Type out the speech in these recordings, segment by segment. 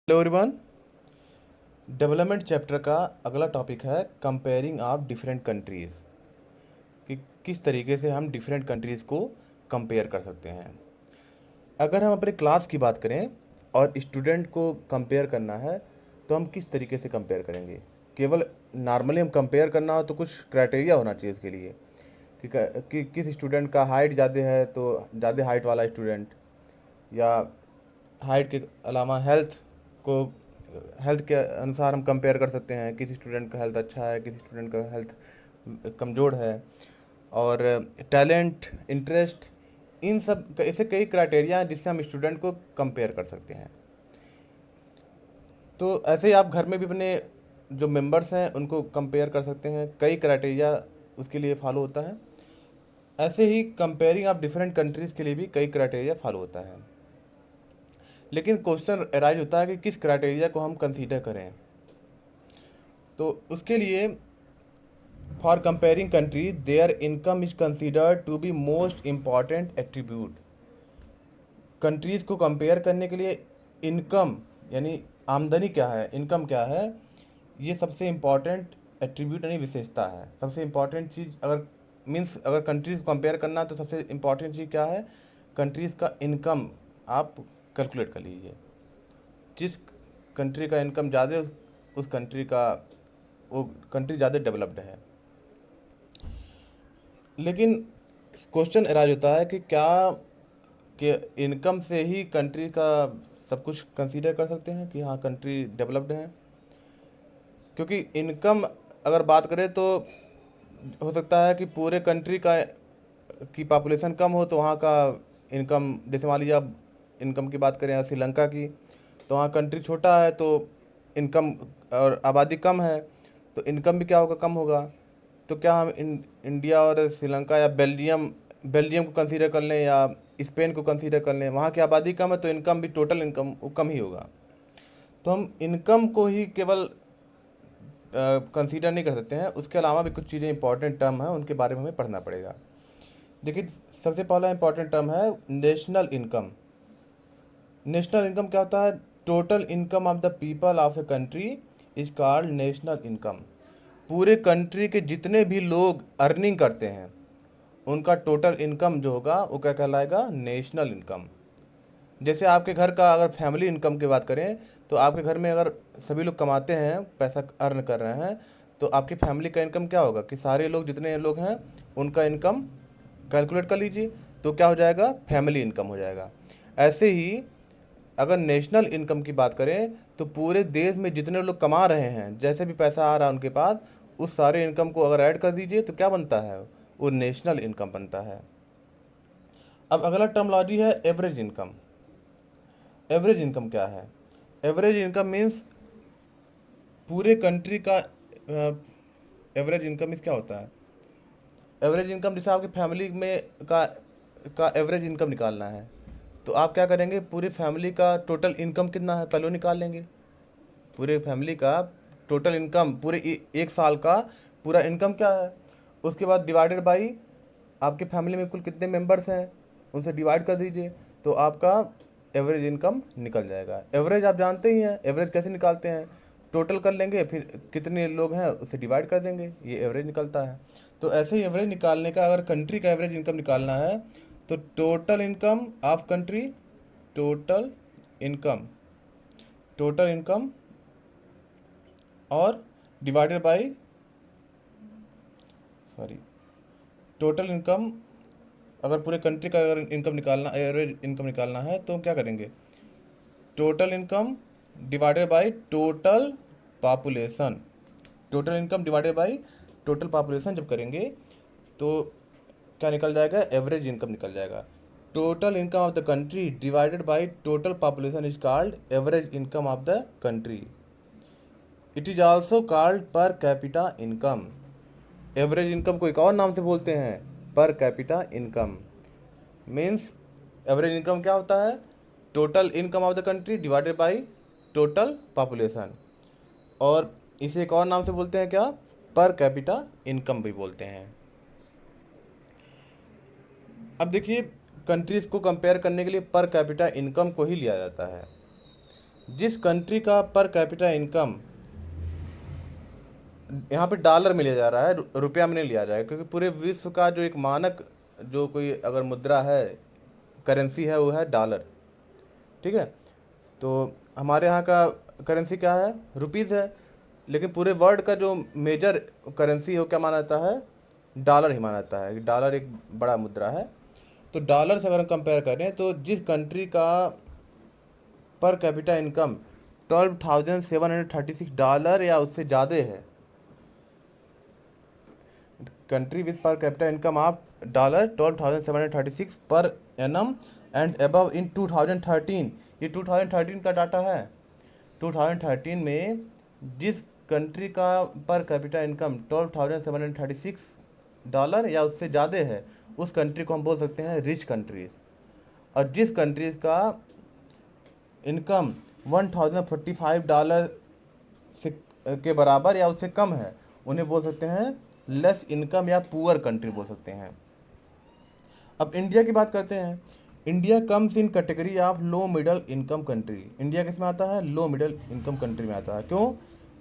Hello everyone. Development chapter का अगला topic है कंपेयरिंग ऑफ डिफरेंट कंट्रीज़, कि किस तरीके से हम डिफरेंट कंट्रीज़ को कंपेयर कर सकते हैं। अगर हम अपने क्लास की बात करें और स्टूडेंट को कंपेयर करना है तो हम किस तरीके से कंपेयर करेंगे। केवल नॉर्मली हम कंपेयर करना हो तो कुछ क्राइटेरिया होना चाहिए उसके लिए कि किस स्टूडेंट का हाइट ज़्यादा है तो ज़्यादा हाइट वाला स्टूडेंट, या हाइट के अलावा को हेल्थ के अनुसार हम कंपेयर कर सकते हैं। किसी स्टूडेंट का हेल्थ अच्छा है, किसी स्टूडेंट का हेल्थ कमज़ोर है। और टैलेंट, इंटरेस्ट, इन सब ऐसे कई क्राइटेरिया हैं जिससे हम स्टूडेंट को कंपेयर कर सकते हैं। तो ऐसे ही आप घर में भी अपने जो मेंबर्स हैं उनको कंपेयर कर सकते हैं। कई क्राइटेरिया उसके लिए फॉलो होता है। ऐसे ही कंपेयरिंग ऑफ डिफरेंट कंट्रीज़ के लिए भी कई क्राइटेरिया फॉलो होता है। लेकिन क्वेश्चन अराइज होता है कि किस क्राइटेरिया को हम कंसीडर करें। तो उसके लिए for comparing country their income is considered to be most important attribute. Countries को कंपेयर करने के लिए इनकम यानी आमदनी क्या है, इनकम क्या है, ये सबसे इम्पॉर्टेंट एट्रीब्यूट यानी विशेषता है। सबसे इम्पॉर्टेंट चीज़ अगर कंट्रीज़ को कंपेयर करना है तो सबसे इम्पॉर्टेंट चीज़ क्या है, कंट्रीज़ का इनकम आप कैलकुलेट कर लीजिए। जिस कंट्री का इनकम ज़्यादा उस कंट्री का वो कंट्री ज़्यादा डेवलप्ड है। लेकिन क्वेश्चन अराइज होता है कि क्या कि इनकम से ही कंट्री का सब कुछ कंसीडर कर सकते हैं कि हाँ कंट्री डेवलप्ड है। क्योंकि इनकम अगर बात करें तो हो सकता है कि पूरे कंट्री का की पॉपुलेशन कम हो तो वहाँ का इनकम, जैसे मान लीजिए आप इनकम की बात करें श्रीलंका की, तो वहाँ कंट्री छोटा है तो इनकम और आबादी कम है तो इनकम भी क्या होगा, कम होगा। तो क्या हम इंडिया और श्रीलंका या बेल्जियम को कंसीडर कर लें या स्पेन को कंसीडर कर लें, वहाँ की आबादी कम है तो इनकम भी, टोटल इनकम वो कम ही होगा। तो हम इनकम को ही केवल कंसीडर नहीं कर सकते हैं, उसके अलावा भी कुछ चीज़ें इंपॉर्टेंट टर्म हैं उनके बारे में हमें पढ़ना पड़ेगा। देखिए, सबसे पहला इंपॉर्टेंट टर्म है नेशनल इनकम। नेशनल इनकम क्या होता है, total income of the people of a country is called national income. पूरे कंट्री के जितने भी लोग अर्निंग करते हैं उनका टोटल इनकम जो होगा वो क्या कहलाएगा, नेशनल इनकम। जैसे आपके घर का अगर फैमिली इनकम की बात करें तो आपके घर में अगर सभी लोग कमाते हैं, पैसा अर्न कर रहे हैं, तो आपकी फैमिली का इनकम क्या होगा कि सारे लोग, जितने लोग हैं उनका इनकम कैलकुलेट कर लीजिए तो क्या हो जाएगा, फैमिली इनकम हो जाएगा। ऐसे ही अगर नेशनल इनकम की बात करें तो पूरे देश में जितने लोग कमा रहे हैं, जैसे भी पैसा आ रहा है उनके पास, उस सारे इनकम को अगर ऐड कर दीजिए तो क्या बनता है, वो नेशनल इनकम बनता है। अब अगला टर्मोलॉजी है एवरेज इनकम। एवरेज इनकम क्या है, एवरेज इनकम मीन्स पूरे कंट्री का एवरेज इनकम इस क्या होता है। एवरेज इनकम जैसे आपकी फैमिली में का एवरेज इनकम निकालना है तो आप क्या करेंगे, पूरी फैमिली का टोटल इनकम कितना है पहले वो निकाल लेंगे। पूरे फैमिली का टोटल इनकम, पूरे एक साल का पूरा इनकम क्या है, उसके बाद डिवाइडेड बाई आपके फैमिली में कुल कितने मेंबर्स हैं उनसे डिवाइड कर दीजिए तो आपका एवरेज इनकम निकल जाएगा। एवरेज आप जानते ही हैं, एवरेज कैसे निकालते हैं, टोटल कर लेंगे फिर कितने लोग हैं उससे डिवाइड कर देंगे, ये एवरेज निकलता है। तो ऐसे ही एवरेज निकालने का, अगर कंट्री का एवरेज इनकम निकालना है तो total income of country, total income, total income और divided by, sorry, total income, अगर पूरे कंट्री का अगर इनकम निकालना, एवरेज इनकम निकालना है तो क्या करेंगे, total income divided by total population. Total income divided by total population जब करेंगे तो क्या निकल जाएगा, एवरेज इनकम निकल जाएगा। Total income of the country divided by total population is called average income of the country. It is also called पर capita income. Average income को एक और नाम से बोलते हैं, पर capita income. Means average income क्या होता है, total income of the country divided by total population. और इसे एक और नाम से बोलते हैं क्या, पर कैपिटा इनकम भी बोलते हैं। अब देखिए, कंट्रीज़ को कंपेयर करने के लिए पर कैपिटा इनकम को ही लिया जाता है। जिस कंट्री का पर कैपिटा इनकम, यहाँ पे डॉलर में लिया जा रहा है, रुपया में नहीं लिया जाएगा, क्योंकि पूरे विश्व का जो एक मानक जो कोई अगर मुद्रा है, करेंसी है, वो है डॉलर। ठीक है। तो हमारे यहाँ का करेंसी क्या है, रुपीज़ है, लेकिन पूरे वर्ल्ड का जो मेजर करेंसी है वो क्या माना जाता है, डॉलर ही माना जाता है। डॉलर एक बड़ा मुद्रा है। तो डॉलर से अगर हम कंपेयर करें तो जिस कंट्री का पर कैपिटा इनकम $12,736 या उससे ज़्यादा है, कंट्री विद पर capita income of $12,736 per annum and above in 2013, ये 2013 का डाटा है। 2013 में जिस कंट्री का पर कैपिटा इनकम $12,736 या उससे ज़्यादा है, उस कंट्री को हम बोल सकते हैं रिच कंट्रीज। और जिस कंट्रीज का इनकम $1,045 से के बराबर या उससे कम है, उन्हें बोल सकते हैं लेस इनकम या पुअर कंट्री बोल सकते हैं। अब इंडिया की बात करते हैं। India comes in category of low middle income country. India किस में आता है, लो मिडल इनकम कंट्री में आता है। क्यों?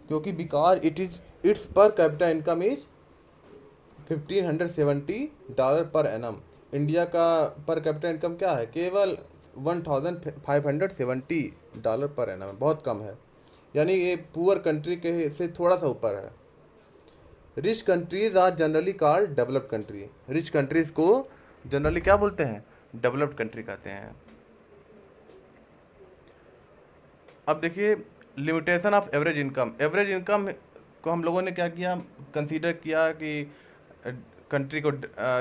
क्योंकि बिकॉज इट्स पर capita income is $1,570 per annum. India का पर कैपिटा इनकम क्या है, केवल $1,570 पर एनम है, बहुत कम है। यानी ये पुअर कंट्री के से थोड़ा सा ऊपर है। Rich countries are generally called developed country. Rich countries को जनरली क्या बोलते हैं, डेवलप्ड कंट्री कहते हैं। अब देखिए limitation of average income. Average income को हम लोगों ने क्या किया, कंसीडर किया कि कंट्री को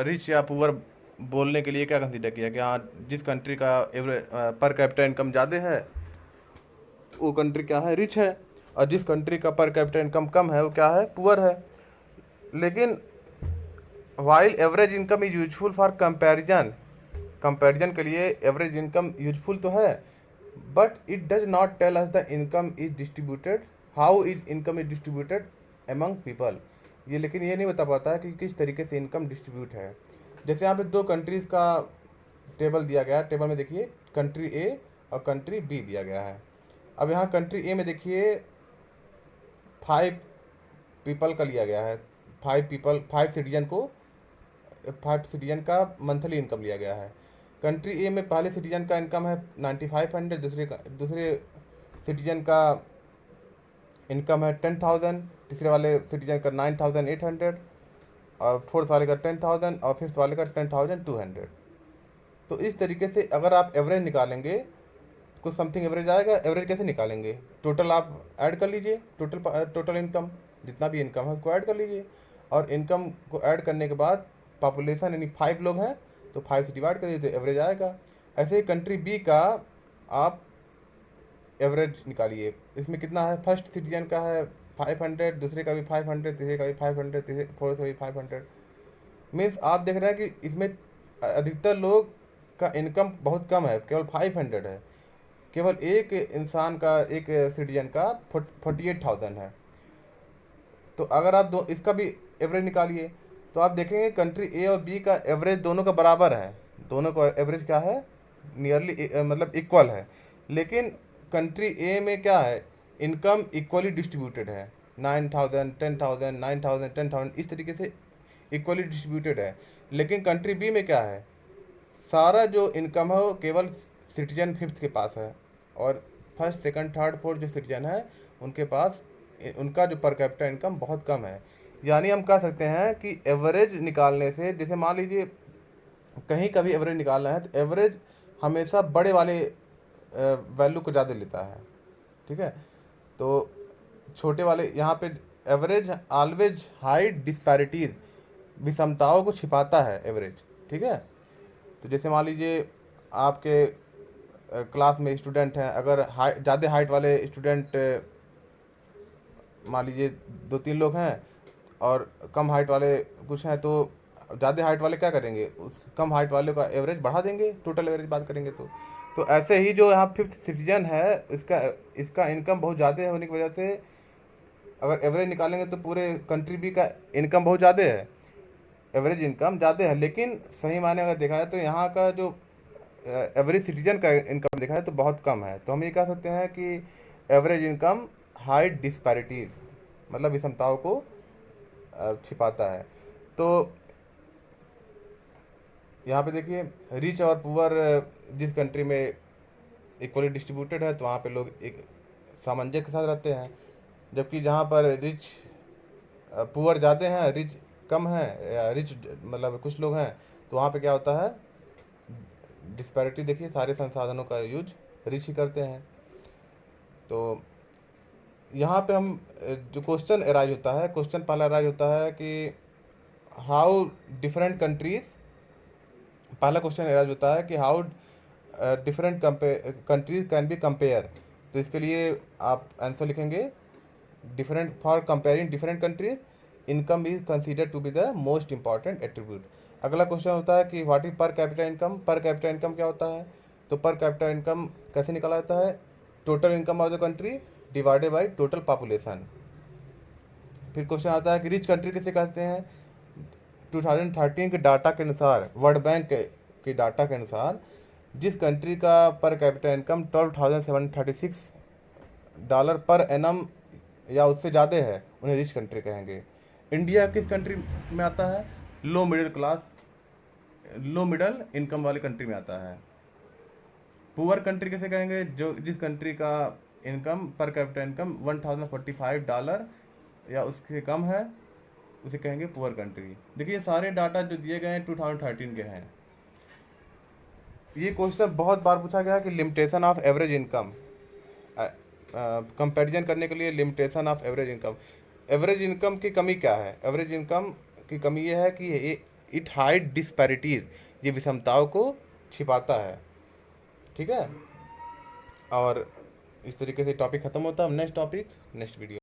रिच या पुअर बोलने के लिए क्या कंसीडर किया कि हाँ, जिस कंट्री का एवरेज पर कैपिटा इनकम ज़्यादा है वो कंट्री क्या है, रिच है, और जिस कंट्री का पर कैपिटा इनकम कम है वो क्या है, पुअर है। लेकिन while average income is useful for comparison, comparison के लिए एवरेज इनकम यूजफुल तो है, but it does not tell us the income is distributed, how is income is distributed among people. ये लेकिन ये नहीं बता पाता है कि किस तरीके से इनकम डिस्ट्रीब्यूट है। जैसे यहाँ पे दो कंट्रीज़ का टेबल दिया गया है। टेबल में देखिए कंट्री ए और कंट्री बी दिया गया है। अब यहाँ कंट्री ए में देखिए 5 पीपल का लिया गया है, 5 सिटीजन को, 5 सिटीजन का मंथली इनकम लिया गया है। कंट्री ए में पहले सिटीजन का इनकम है 9500, दूसरे सिटीजन का इनकम है 10,000, तीसरे वाले सिटीजन का 9,800, और फोर्थ वाले का 10,000 और फिफ्थ वाले का 10,200। तो इस तरीके से अगर आप एवरेज निकालेंगे, कुछ समथिंग एवरेज आएगा। एवरेज कैसे निकालेंगे, टोटल आप ऐड कर लीजिए, टोटल इनकम जितना भी इनकम है उसको ऐड कर लीजिए, और इनकम को ऐड करने के बाद पॉपुलेशन यानी 5 लोग हैं तो 5 से डिवाइड कर दीजिए तो एवरेज आएगा। ऐसे ही कंट्री बी का आप एवरेज निकालिए। इसमें कितना है, फर्स्ट सिटीजन का है 500, दूसरे का भी 500, तीसरे का भी 500, तीसरे फोर्थ का भी 500। मीन्स आप देख रहे हैं कि इसमें अधिकतर लोग का इनकम बहुत कम है, केवल 500 है। केवल एक इंसान का, एक सिटीजन का 48,000 है। तो अगर आप दो इसका भी एवरेज निकालिए तो आप देखेंगे कंट्री ए और बी का एवरेज दोनों का बराबर है, दोनों का एवरेज क्या है, नियरली मतलब इक्वल है। लेकिन कंट्री ए में क्या है, इनकम इक्वली डिस्ट्रीब्यूटेड है, 9,000, 10,000, 9,000, 10,000 इस तरीके से इक्वली डिस्ट्रीब्यूटेड है। लेकिन कंट्री बी में क्या है, सारा जो इनकम है वो केवल सिटीजन फिफ्थ के पास है, और फर्स्ट सेकंड थर्ड फोर्थ जो सिटीजन है उनके पास उनका जो पर कैपिटा इनकम बहुत कम है। यानी हम कह सकते हैं कि एवरेज निकालने से, जैसे मान लीजिए कहीं का भी एवरेज निकालना है तो एवरेज हमेशा बड़े वाले वैल्यू को ज़्यादा लेता है। ठीक है। तो छोटे वाले यहाँ पे एवरेज ऑलवेज हाइड डिस्पैरिटीज़, विषमताओं को छिपाता है एवरेज। ठीक है। तो जैसे मान लीजिए आपके क्लास में स्टूडेंट हैं, अगर ज़्यादा हाइट वाले स्टूडेंट मान लीजिए 2-3 लोग हैं और कम हाइट वाले कुछ हैं, तो ज़्यादा हाइट वाले क्या करेंगे, उस कम हाइट वाले का एवरेज बढ़ा देंगे, टोटल एवरेज बात करेंगे तो ऐसे ही जो यहाँ फिफ्थ सिटीजन है इसका इसका इनकम बहुत ज़्यादा होने की वजह से अगर एवरेज निकालेंगे तो पूरे कंट्री बी का इनकम बहुत ज़्यादा है, एवरेज इनकम ज़्यादा है। लेकिन सही मायने अगर देखा जाए तो यहाँ का जो एवरेज सिटीजन का इनकम देखा है तो बहुत कम है, तो हम ये कह सकते हैं कि एवरेज इनकम हाइड डिस्पैरिटीज़, मतलब विषमताओं को छिपाता है। तो यहाँ पे देखिए, रिच और पुअर जिस कंट्री में इक्वली डिस्ट्रीब्यूटेड है तो वहाँ पे लोग एक सामंजस्य के साथ रहते हैं, जबकि जहाँ पर रिच पुअर ज़्यादा हैं, रिच कम है, या रिच मतलब कुछ लोग हैं, तो वहाँ पे क्या होता है, डिस्पैरिटी देखिए, सारे संसाधनों का यूज रिच ही करते हैं। तो यहाँ पे हम जो क्वेश्चन अराइज होता है, क्वेश्चन पहला अराइज होता है कि हाउ डिफरेंट कंट्रीज, पहला क्वेश्चन अराइज होता है कि how different countries can be compare. तो इसके लिए आप आंसर लिखेंगे, different for comparing different countries income is considered to be the most important attribute. अगला क्वेश्चन होता है कि what is per capita income. Per capita income क्या होता है, तो पर कैपिटा इनकम कैसे निकाला जाता है, total income of the country divided by total population. फिर क्वेश्चन आता है कि रिच कंट्री किसे कहते हैं। 2013 के डाटा के अनुसार, वर्ल्ड बैंक के डाटा के अनुसार, जिस कंट्री का पर कैपिटा इनकम $12,736 पर एनम या उससे ज़्यादा है उन्हें रिच कंट्री कहेंगे। इंडिया किस कंट्री में आता है, लो मिडिल क्लास, लो मिडल इनकम वाली कंट्री में आता है। पुअर कंट्री किसे कहेंगे, जो जिस कंट्री का इनकम पर कैपिटा इनकम $1,045 या उससे कम है, उसे कहेंगे पुअर कंट्री। देखिए सारे डाटा जो दिए गए हैं 2013 के हैं। ये क्वेश्चन बहुत बार पूछा गया है कि limitation of average income, comparison करने के लिए limitation of average income. Average income की कमी क्या है, एवरेज इनकम की कमी ये है कि इट हाइड डिस्पैरिटीज़, ये विषमताओं को छिपाता है। ठीक है, और इस तरीके से टॉपिक ख़त्म होता है। Next topic next video.